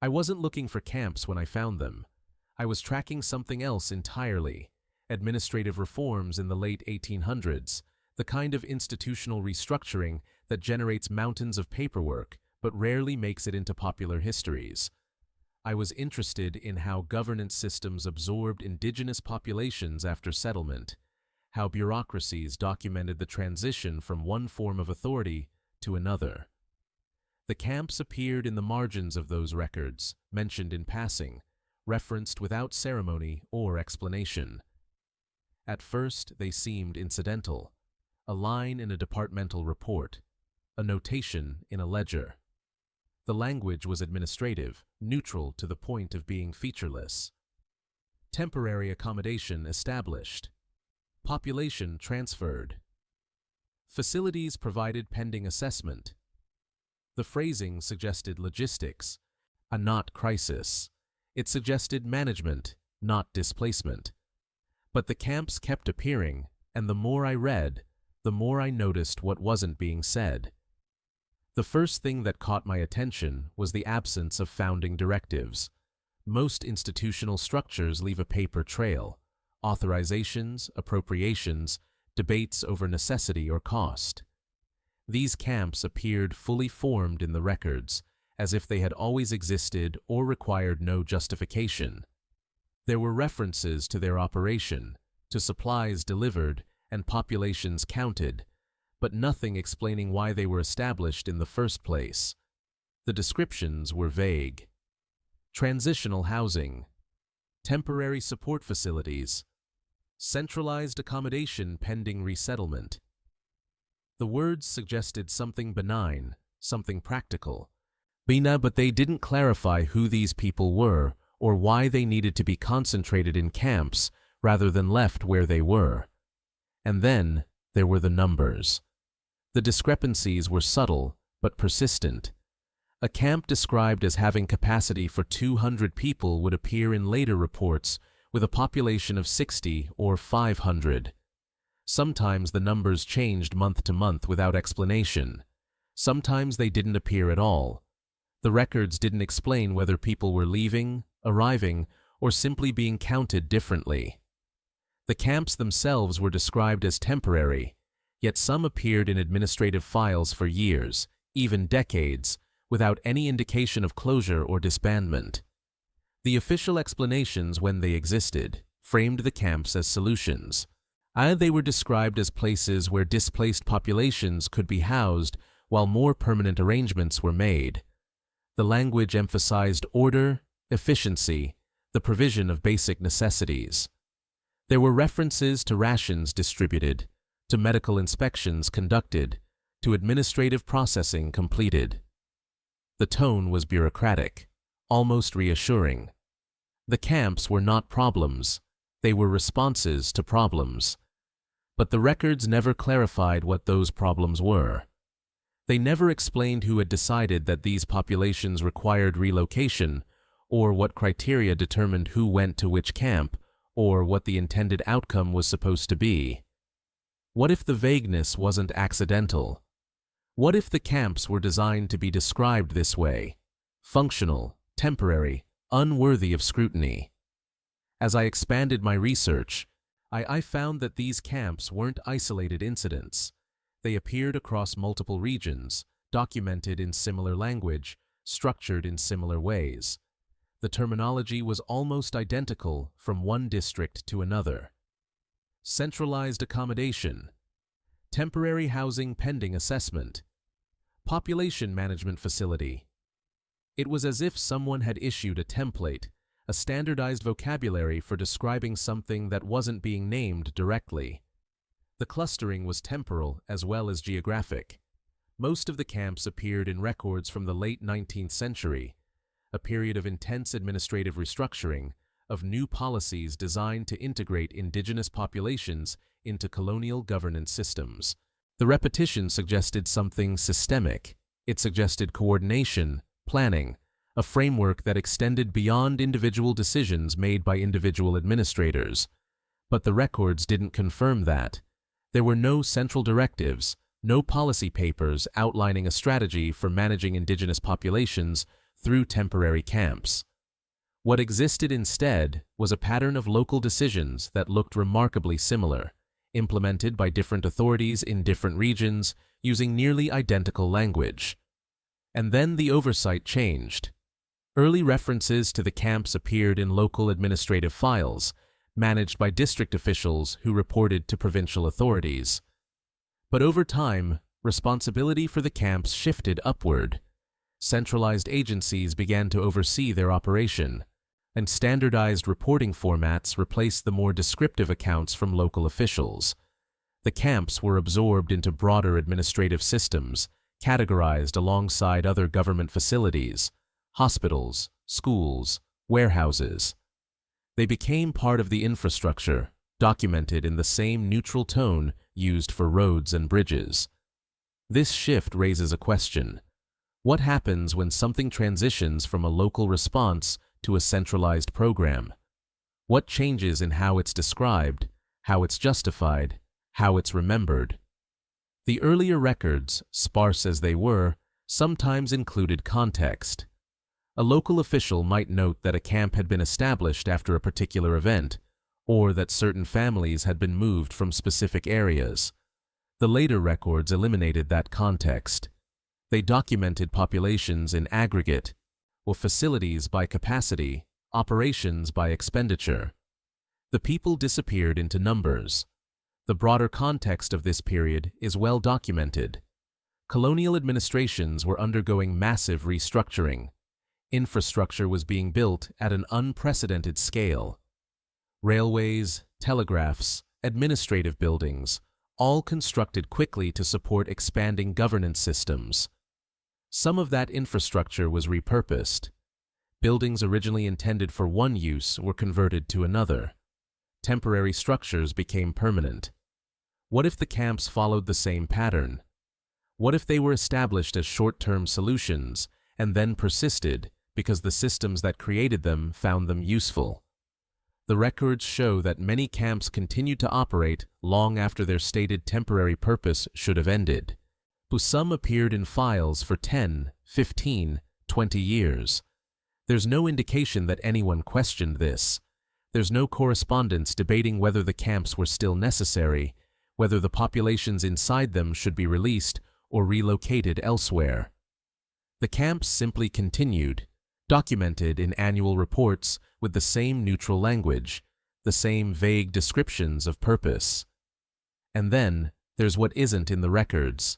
I wasn't looking for camps when I found them. I was tracking something else entirely: administrative reforms in the late 1800s, the kind of institutional restructuring that generates mountains of paperwork but rarely makes it into popular histories. I was interested in how governance systems absorbed indigenous populations after settlement, how bureaucracies documented the transition from one form of authority to another. The camps appeared in the margins of those records, mentioned in passing, referenced without ceremony or explanation. At first, they seemed incidental: a line in a departmental report, a notation in a ledger. The language was administrative, neutral to the point of being featureless. Temporary accommodation established. Population transferred. Facilities provided pending assessment. The phrasing suggested logistics, not crisis. It suggested management, not displacement. But the camps kept appearing, and the more I read, the more I noticed what wasn't being said. The first thing that caught my attention was the absence of founding directives. Most institutional structures leave a paper trail: authorizations, appropriations, debates over necessity or cost. These camps appeared fully formed in the records, as if they had always existed or required no justification. There were references to their operation, to supplies delivered, and populations counted, but nothing explaining why they were established in the first place. The descriptions were vague. Transitional housing, temporary support facilities, centralized accommodation pending resettlement. The words suggested something benign, something practical. But they didn't clarify who these people were or why they needed to be concentrated in camps rather than left where they were. And then there were the numbers. The discrepancies were subtle but persistent. A camp described as having capacity for 200 people would appear in later reports with a population of 60 or 500. Sometimes the numbers changed month to month without explanation. Sometimes they didn't appear at all. The records didn't explain whether people were leaving, arriving, or simply being counted differently. The camps themselves were described as temporary, yet some appeared in administrative files for years, even decades, without any indication of closure or disbandment. The official explanations, when they existed, framed the camps as solutions. They were described as places where displaced populations could be housed while more permanent arrangements were made. The language emphasized order, efficiency, the provision of basic necessities. There were references to rations distributed, to medical inspections conducted, to administrative processing completed. The tone was bureaucratic, almost reassuring. The camps were not problems, they were responses to problems. But the records never clarified what those problems were. They never explained who had decided that these populations required relocation, or what criteria determined who went to which camp, or what the intended outcome was supposed to be. What if the vagueness wasn't accidental? What if the camps were designed to be described this way: functional, temporary, unworthy of scrutiny? As I expanded my research, I found that these camps weren't isolated incidents. They appeared across multiple regions, documented in similar language, structured in similar ways. The terminology was almost identical from one district to another. Centralized accommodation, temporary housing pending assessment, population management facility. It was as if someone had issued a template, a standardized vocabulary for describing something that wasn't being named directly. The clustering was temporal as well as geographic. Most of the camps appeared in records from the late 19th century, a period of intense administrative restructuring, of new policies designed to integrate indigenous populations into colonial governance systems. The repetition suggested something systemic. It suggested coordination, planning, a framework that extended beyond individual decisions made by individual administrators. But the records didn't confirm that. There were no central directives, no policy papers outlining a strategy for managing indigenous populations through temporary camps. What existed instead was a pattern of local decisions that looked remarkably similar, implemented by different authorities in different regions using nearly identical language. And then the oversight changed. Early references to the camps appeared in local administrative files, managed by district officials who reported to provincial authorities. But over time, responsibility for the camps shifted upward. Centralized agencies began to oversee their operation, and standardized reporting formats replaced the more descriptive accounts from local officials. The camps were absorbed into broader administrative systems, categorized alongside other government facilities, hospitals, schools, warehouses. They became part of the infrastructure, documented in the same neutral tone used for roads and bridges. This shift raises a question. What happens when something transitions from a local response to a centralized program? What changes in how it's described, how it's justified, how it's remembered? The earlier records, sparse as they were, sometimes included context. A local official might note that a camp had been established after a particular event, or that certain families had been moved from specific areas. The later records eliminated that context. They documented populations in aggregate, or facilities by capacity, operations by expenditure. The people disappeared into numbers. The broader context of this period is well documented. Colonial administrations were undergoing massive restructuring. Infrastructure was being built at an unprecedented scale. Railways, telegraphs, administrative buildings, all constructed quickly to support expanding governance systems. Some of that infrastructure was repurposed. Buildings originally intended for one use were converted to another. Temporary structures became permanent. What if the camps followed the same pattern? What if they were established as short-term solutions and then persisted because the systems that created them found them useful? The records show that many camps continued to operate long after their stated temporary purpose should have ended. Some appeared in files for 10, 15, 20 years. There's no indication that anyone questioned this. There's no correspondence debating whether the camps were still necessary, whether the populations inside them should be released or relocated elsewhere. The camps simply continued, documented in annual reports with the same neutral language, the same vague descriptions of purpose. And then, there's what isn't in the records.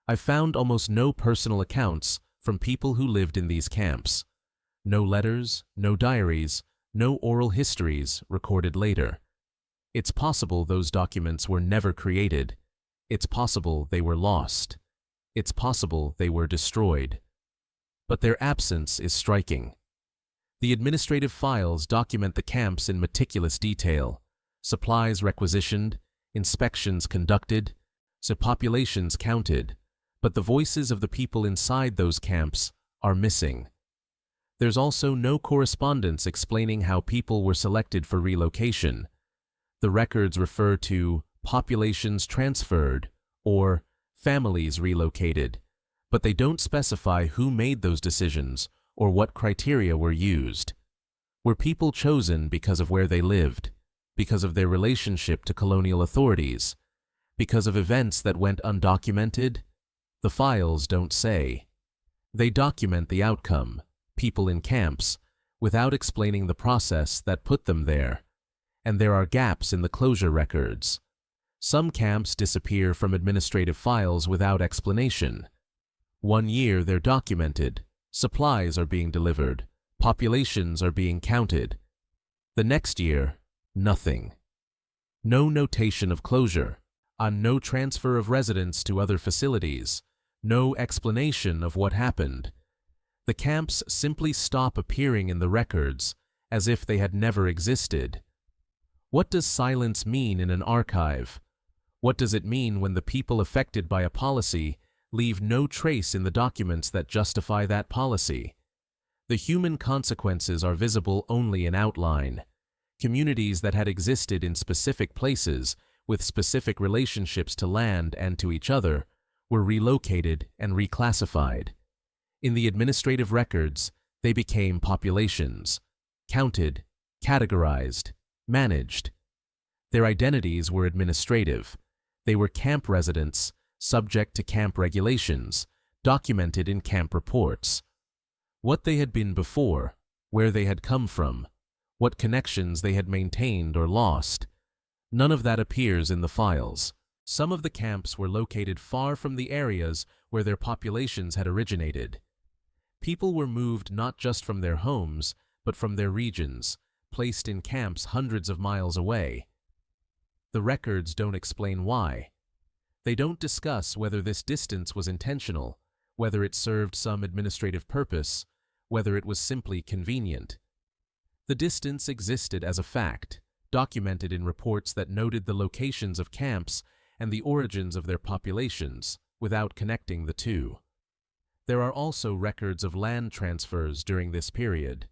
I've found almost no personal accounts from people who lived in these camps. No letters, no diaries, no oral histories recorded later. It's possible those documents were never created. It's possible they were lost. It's possible they were destroyed. But their absence is striking. The administrative files document the camps in meticulous detail, supplies requisitioned, inspections conducted, populations counted, but the voices of the people inside those camps are missing. There's also no correspondence explaining how people were selected for relocation. The records refer to populations transferred or families relocated, but they don't specify who made those decisions or what criteria were used. Were people chosen because of where they lived, because of their relationship to colonial authorities, because of events that went undocumented? The files don't say. They document the outcome, people in camps, without explaining the process that put them there. And there are gaps in the closure records. Some camps disappear from administrative files without explanation. 1 year they're documented, supplies are being delivered, populations are being counted. The next year, nothing. No notation of closure, no transfer of residents to other facilities, no explanation of what happened. The camps simply stop appearing in the records as if they had never existed. What does silence mean in an archive? What does it mean when the people affected by a policy leave no trace in the documents that justify that policy? The human consequences are visible only in outline. Communities that had existed in specific places with specific relationships to land and to each other were relocated and reclassified. In the administrative records, They became populations, counted, categorized, managed. Their identities were administrative. They were camp residents, subject to camp regulations, documented in camp reports. What they had been before, where they had come from, what connections they had maintained or lost, none of that appears in the files. Some of the camps were located far from the areas where their populations had originated. People were moved not just from their homes, but from their regions, placed in camps hundreds of miles away. The records don't explain why. They don't discuss whether this distance was intentional, whether it served some administrative purpose, whether it was simply convenient. The distance existed as a fact, documented in reports that noted the locations of camps and the origins of their populations, without connecting the two. There are also records of land transfers during this period.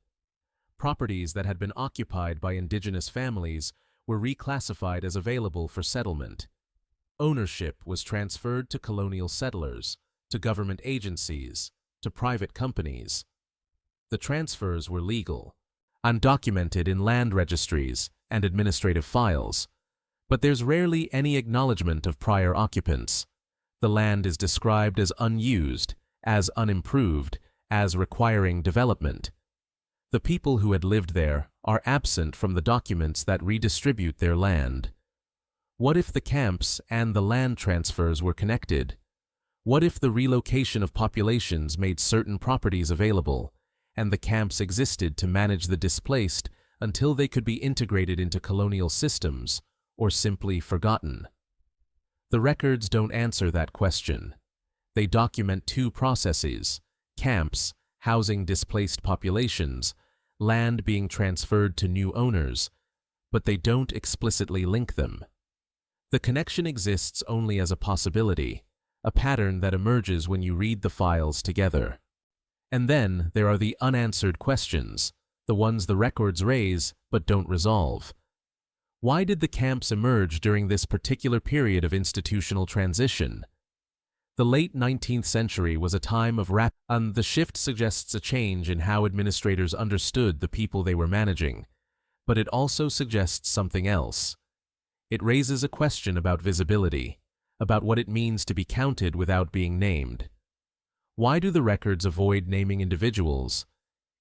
Properties that had been occupied by indigenous families were reclassified as available for settlement. Ownership was transferred to colonial settlers, to government agencies, to private companies. The transfers were legal, undocumented in land registries and administrative files, but there's rarely any acknowledgement of prior occupants. The land is described as unused, as unimproved, as requiring development. The people who had lived there are absent from the documents that redistribute their land. What if the camps and the land transfers were connected? What if the relocation of populations made certain properties available, and the camps existed to manage the displaced until they could be integrated into colonial systems, or simply forgotten? The records don't answer that question. They document two processes: camps, housing displaced populations, land being transferred to new owners, but they don't explicitly link them. The connection exists only as a possibility, a pattern that emerges when you read the files together. And then there are the unanswered questions, the ones the records raise but don't resolve. Why did the camps emerge during this particular period of institutional transition? The late 19th century was a time of the shift suggests a change in how administrators understood the people they were managing, but it also suggests something else. It raises a question about visibility, about what it means to be counted without being named. Why do the records avoid naming individuals?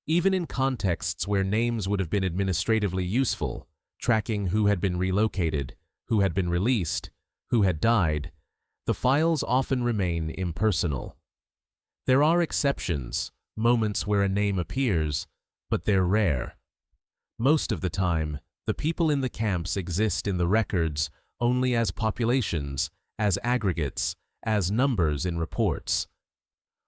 Even in contexts where names would have been administratively useful, tracking who had been relocated, who had been released, who had died, the files often remain impersonal. There are exceptions, moments where a name appears, but they're rare. Most of the time, the people in the camps exist in the records only as populations, as aggregates, as numbers in reports.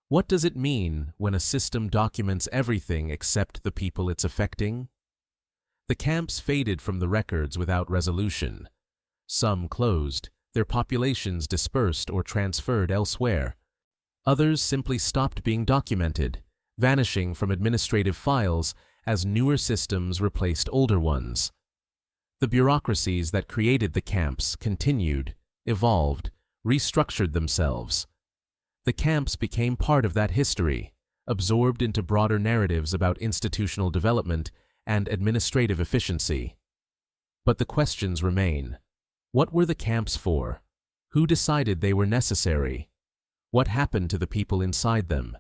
What does it mean when a system documents everything except the people it's affecting? The camps faded from the records without resolution. Some closed, their populations dispersed or transferred elsewhere. Others simply stopped being documented, vanishing from administrative files as newer systems replaced older ones. The bureaucracies that created the camps continued, evolved, restructured themselves. The camps became part of that history, absorbed into broader narratives about institutional development and administrative efficiency. But the questions remain. What were the camps for? Who decided they were necessary? What happened to the people inside them?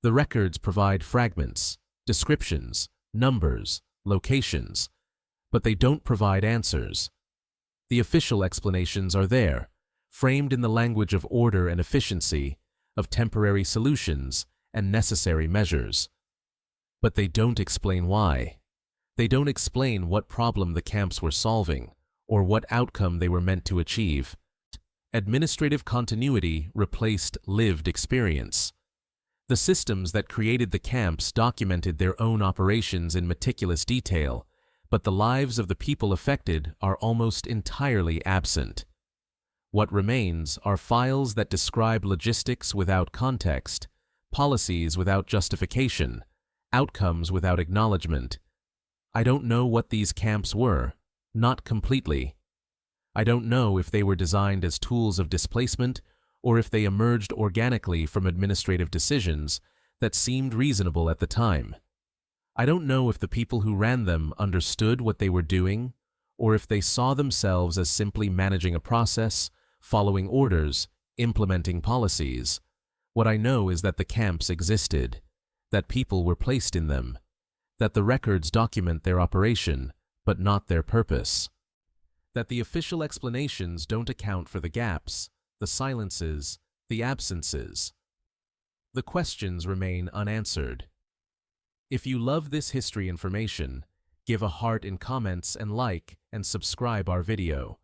The records provide fragments, descriptions, numbers, locations, but they don't provide answers. The official explanations are there, framed in the language of order and efficiency, of temporary solutions and necessary measures. But they don't explain why. They don't explain what problem the camps were solving, or what outcome they were meant to achieve. Administrative continuity replaced lived experience. The systems that created the camps documented their own operations in meticulous detail, but the lives of the people affected are almost entirely absent. What remains are files that describe logistics without context, policies without justification, outcomes without acknowledgement. I don't know what these camps were, not completely. I don't know if they were designed as tools of displacement or if they emerged organically from administrative decisions that seemed reasonable at the time. I don't know if the people who ran them understood what they were doing, or if they saw themselves as simply managing a process, following orders, implementing policies. What I know is that the camps existed, that people were placed in them, that the records document their operation, but not their purpose, that the official explanations don't account for the gaps, the silences, the absences. The questions remain unanswered. If you love this history information, give a heart in comments and like and subscribe our video.